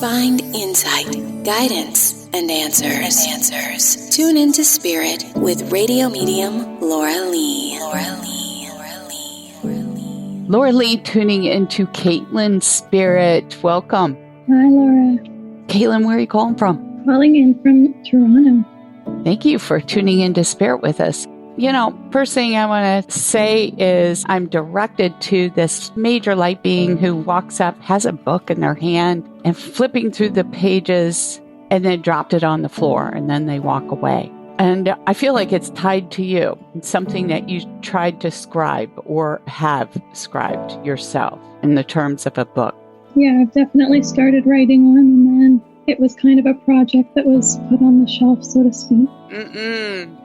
Find insight, guidance, and answers. Tune into Spirit with radio medium Laura Lee. Laura Lee tuning into Katelyn's Spirit. Welcome. Hi, Laura. Katelyn, where are you calling from? Calling in from Toronto. Thank you for tuning into Spirit with us. You know, first thing I want to say is I'm directed to this major light being who walks up, has a book in their hand, and flipping through the pages, and then dropped it on the floor, and then they walk away. And I feel like it's tied to you. It's something that you tried to scribe or have scribed yourself in the terms of a book. Yeah, I've definitely started writing one, and then it was kind of a project that was put on the shelf, so to speak.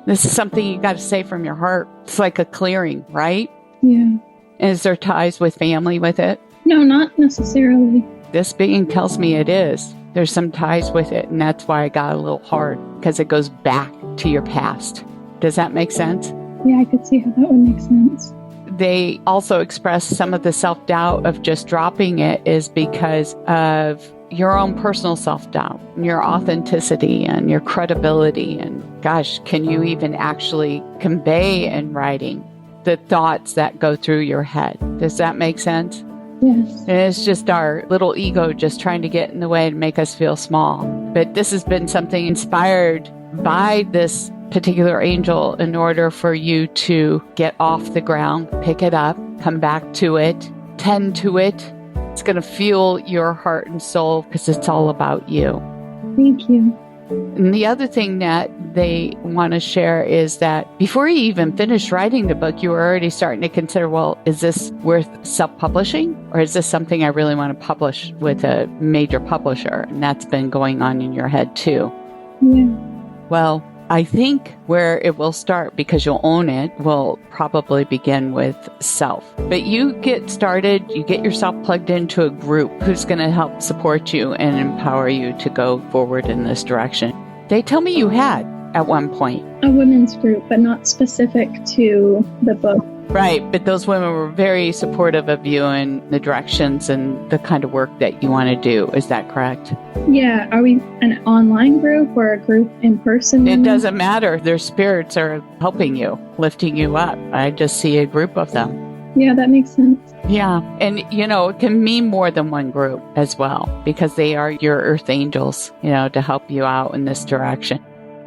This is something you got to say from your heart. It's like a clearing, right? Yeah. Is there ties with family with it? No, not necessarily. This being tells me it is. There's some ties with it, and that's why I got a little hard, because it goes back to your past. Does that make sense? Yeah, I could see how that would make sense. They also express some of the self-doubt of just dropping it is because of your own personal self-doubt, and your authenticity and your credibility. And gosh, can you even actually convey in writing the thoughts that go through your head? Does that make sense? Yes. And it's just our little ego just trying to get in the way and make us feel small. But this has been something inspired by this particular angel in order for you to get off the ground, pick it up, come back to it, tend to it. It's going to fuel your heart and soul because it's all about you. Thank you. And the other thing that they want to share is that before you even finished writing the book, you were already starting to consider, well, is this worth self-publishing? Or is this something I really want to publish with a major publisher? And that's been going on in your head too. Yeah. Well, I think where it will start, because you'll own it, will probably begin with self. But you get started, you get yourself plugged into a group who's going to help support you and empower you to go forward in this direction. They tell me you had, at one point, a women's group, but not specific to the book. Right, but those women were very supportive of you and the directions and the kind of work that you want to do. Is that correct? Yeah. Are we an online group or a group in person? It doesn't matter. Their spirits are helping you, lifting you up. I just see a group of them. Yeah, that makes sense. Yeah. And, you know, it can mean more than one group as well, because they are your earth angels, you know, to help you out in this direction.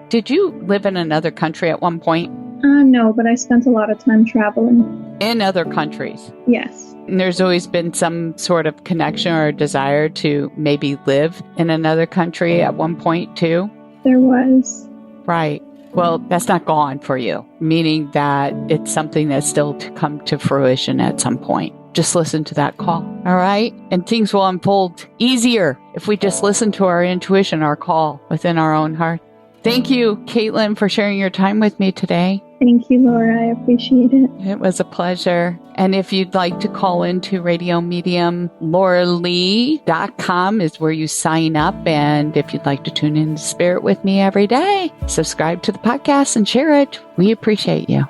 Did you live in another country at one point? No, but I spent a lot of time traveling. In other countries? Yes. And there's always been some sort of connection or desire to maybe live in another country at one point too? There was. Right. Well, that's not gone for you, meaning that it's something that's still to come to fruition at some point. Just listen to that call, all right? And things will unfold easier if we just listen to our intuition, our call within our own heart. Thank you, Katelyn, for sharing your time with me today. Thank you, Laura. I appreciate it. It was a pleasure. And if you'd like to call into radio medium, lauralee.com is where you sign up. And if you'd like to tune in to Spirit with me every day, subscribe to the podcast and share it. We appreciate you.